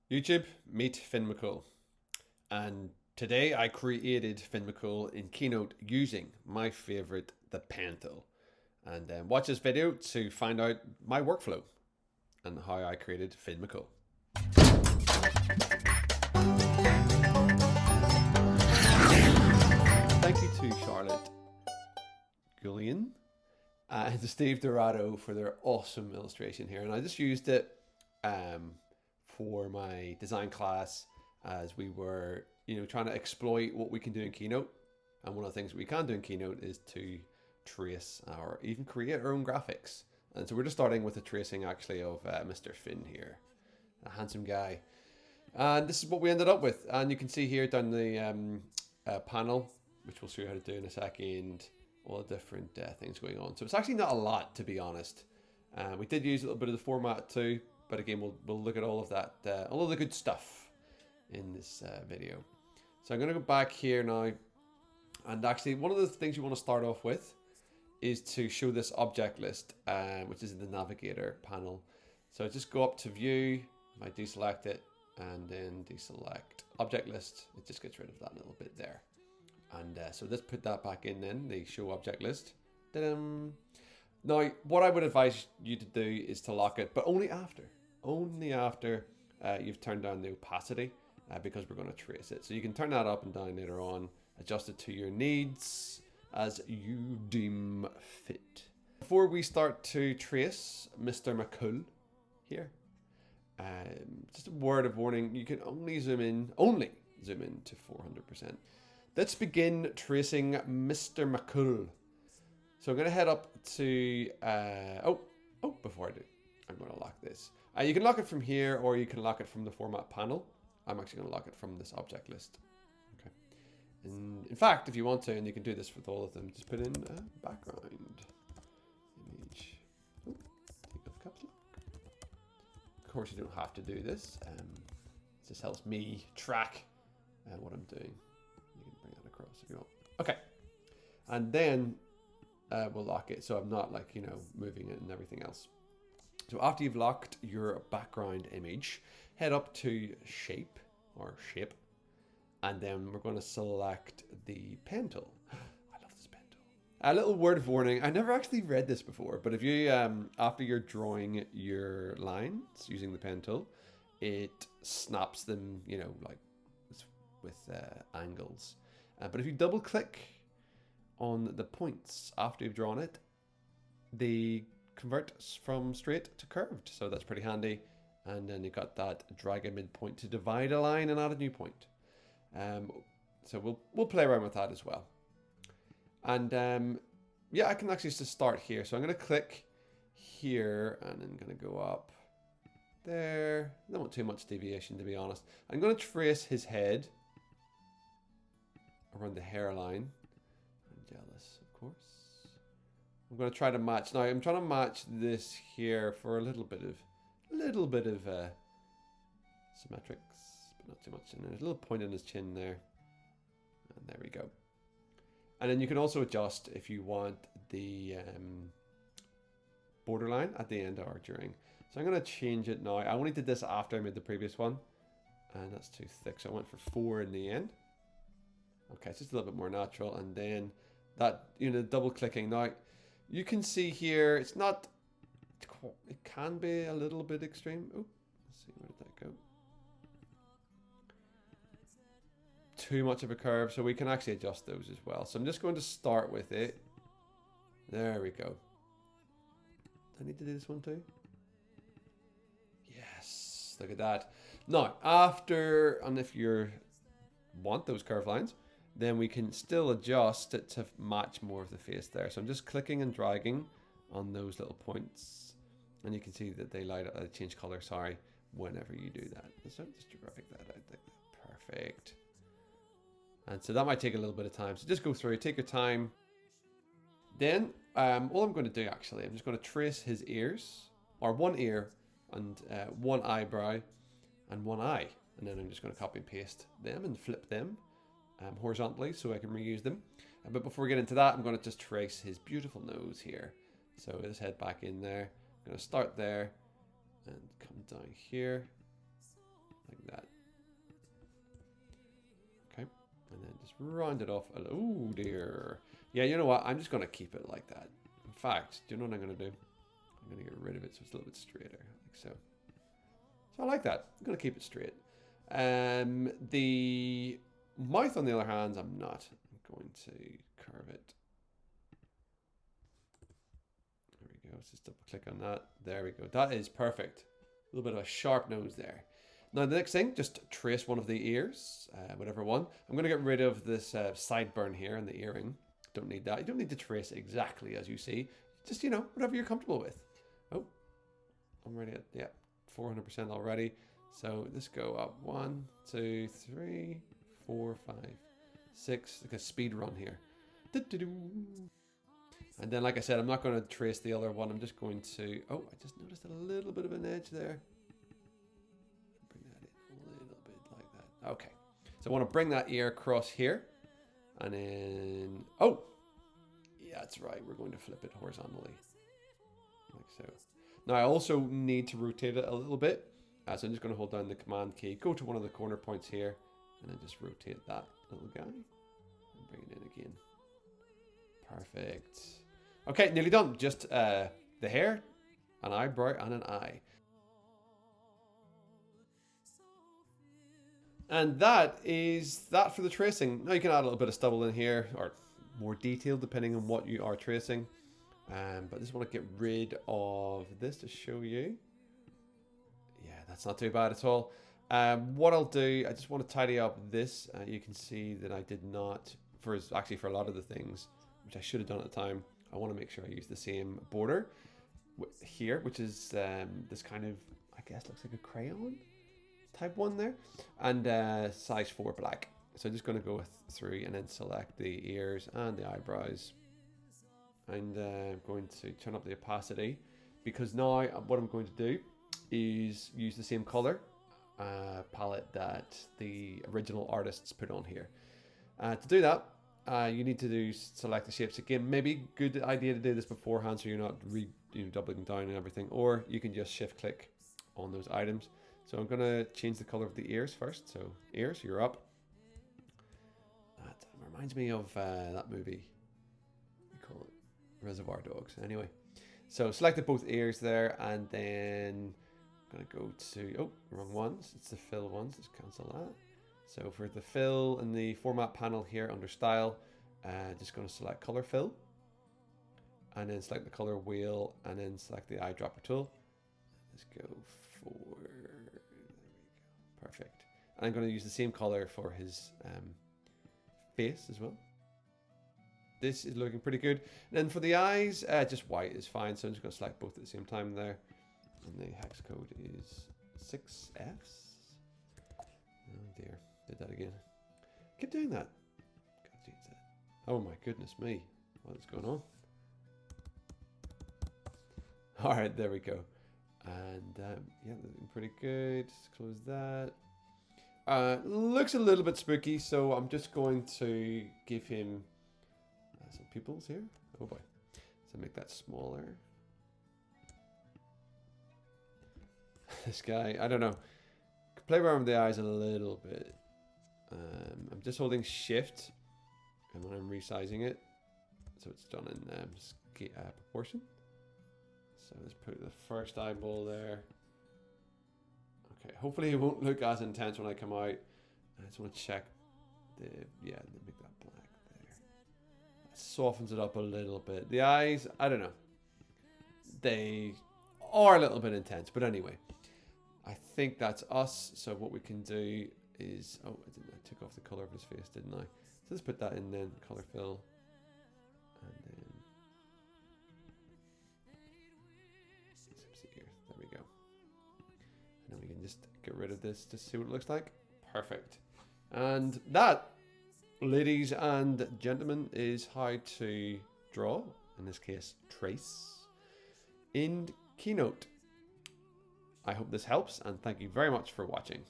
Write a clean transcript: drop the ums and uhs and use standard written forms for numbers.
YouTube, meet Finn McCool. And today I created Finn McCool in Keynote using my favorite, the pen tool. And watch this video to find out my workflow and how I created Finn McCool. Thank you to Charlotte Guilland and to Steve Dorado for their awesome illustration here. And I just used it for my design class as we were, trying to exploit what we can do in Keynote. And one of the things we can do in Keynote is to trace or even create our own graphics. And so we're just starting with the tracing actually of Mr. Finn here, a handsome guy. And this is what we ended up with. And you can see here down the panel, which we'll show you how to do in a second, all the different things going on. So it's actually not a lot, to be honest. We did use a little bit of the format too, but again, we'll look at all of that, all of the good stuff in this video. So I'm going to go back here now. And actually, one of the things you want to start off with is to show this object list, which is in the navigator panel. So just go up to view, I deselect it, and then deselect object list. It just gets rid of that little bit there. And so let's put that back in then, the show object list. Now, what I would advise you to do is to lock it, but only after you've turned down the opacity, because we're going to trace it. So you can turn that up and down later on, adjust it to your needs as you deem fit. Before we start to trace Mr. McCool here, just a word of warning, you can only zoom in to 400%. Let's begin tracing Mr. McCool. So I'm going to head up to, before I do, I'm going to lock this. You can lock it from here, or you can lock it from the format panel. I'm actually going to lock it from this object list. Okay. In fact, if you want to, and you can do this with all of them, just put in background image. Oh, take off caps lock. Of course, you don't have to do this. It just helps me track what I'm doing. You can bring that across if you want. Okay. And then we'll lock it so I'm not moving it and everything else. So after you've locked your background image, head up to shape, and then we're going to select the pen tool. I love this pen tool. A little word of warning, I never actually read this before, but if you, after you're drawing your lines using the pen tool, it snaps them, with angles. But if you double click on the points after you've drawn it, they convert from straight to curved. So that's pretty handy. And then you've got that drag a midpoint to divide a line and add a new point. So we'll play around with that as well. And yeah, I can actually just start here. So I'm going to click here and then going to go up there. I don't want too much deviation, to be honest. I'm going to trace his head around the hairline. I'm jealous, of course. I'm going to try to match. Now I'm trying to match this here for a little bit of symmetrics, but not too much. And there's a little point in his chin there. And there we go. And then you can also adjust if you want the borderline at the end or during. So I'm going to change it now. I only did this after I made the previous one, and that's too thick. So I went for 4 in the end. Okay, it's just a little bit more natural. And then that, double clicking. Now you can see here, it's not, it can be a little bit extreme. Oh, let's see, where did that go? Too much of a curve, so we can actually adjust those as well. So I'm just going to start with it. There we go. Do I need to do this one too? Yes, look at that. Now, and if you want those curved lines, then we can still adjust it to match more of the face there. So I'm just clicking and dragging on those little points, and you can see that they light up, change color, whenever you do that. So just drag that out there. Perfect. And so that might take a little bit of time. So just go through, take your time. Then all I'm going to do actually, I'm just going to trace his ears, or one ear and one eyebrow and one eye. And then I'm just going to copy and paste them and flip them horizontally so I can reuse them. But before we get into that, I'm going to just trace his beautiful nose here. So let's head back in there. I'm going to start there and come down here like round it off. Oh dear. Yeah, you know what? I'm just going to keep it like that. In fact, do you know what I'm going to do? I'm going to get rid of it so it's a little bit straighter, like so. So I like that. I'm going to keep it straight. The mouth, on the other hand, I'm not. I'm going to curve it. There we go. Let's just double click on that. There we go. That is perfect. A little bit of a sharp nose there. Now the next thing, just trace one of the ears, whatever one. I'm going to get rid of this sideburn here and the earring. Don't need that. You don't need to trace exactly as you see. Just, you know, whatever you're comfortable with. Oh, I'm ready at, yeah, 400% already. So let's go up 1, 2, 3, 4, 5, 6. Like a speed run here. And then, like I said, I'm not going to trace the other one. I'm just going to, oh, I just noticed a little bit of an edge there. Bring that in a little bit like that. Okay. So I want to bring that ear across here. And then, oh, yeah, that's right. We're going to flip it horizontally. Like so. Now I also need to rotate it a little bit. So I'm just going to hold down the command key, go to one of the corner points here, and then just rotate that little guy. And bring it in again. Perfect. Okay, nearly done. Just the hair, an eyebrow, and an eye. And that is that for the tracing. Now you can add a little bit of stubble in here, or more detail depending on what you are tracing. But I just want to get rid of this to show you. Yeah, that's not too bad at all. What I'll do, I just want to tidy up this. You can see that I did not, for a lot of the things, which I should have done at the time, I want to make sure I use the same border here, which is this kind of, I guess, looks like a crayon type one there, and size 4 black. So I'm just going to go through and then select the ears and the eyebrows, and I'm going to turn up the opacity, because now what I'm going to do is use the same color palette that the original artists put on here. To do that, you need to select the shapes again. Maybe good idea to do this beforehand so you're not doubling down and everything, or you can just shift click on those items. So I'm going to change the color of the ears first. So ears, you're up. That reminds me of that movie. We call it Reservoir Dogs. Anyway, so selected both ears there, and then I'm going to go to, oh, wrong ones. It's the fill ones. Let's cancel that. So for the fill in the format panel here under style, just going to select color fill, and then select the color wheel, and then select the eyedropper tool. Let's go for, there we go, perfect. And I'm going to use the same color for his face as well. This is looking pretty good. And then for the eyes, just white is fine. So I'm just going to select both at the same time there. And the hex code is 6Fs. Oh dear, did that again. Keep doing that. Gotta change that. Oh my goodness me, what is going on? All right, there we go. And yeah, looking pretty good. Just close that. Looks a little bit spooky, so I'm just going to give him some pupils here. Oh boy. So make that smaller. This guy, I don't know. Play around with the eyes a little bit. I'm just holding shift, and when I'm resizing it, so it's done in proportion. So let's put the first eyeball there. Okay, hopefully it won't look as intense when I come out. I just want to check the, yeah, make that black there. That softens it up a little bit. The eyes, I don't know. They are a little bit intense, but anyway. I think that's us. So what we can do is, oh, I took off the color of his face, didn't I? So let's put that in then, color fill. And then, there we go. And then we can just get rid of this to see what it looks like. Perfect. And that, ladies and gentlemen, is how to draw, in this case, trace, in Keynote. I hope this helps, and thank you very much for watching.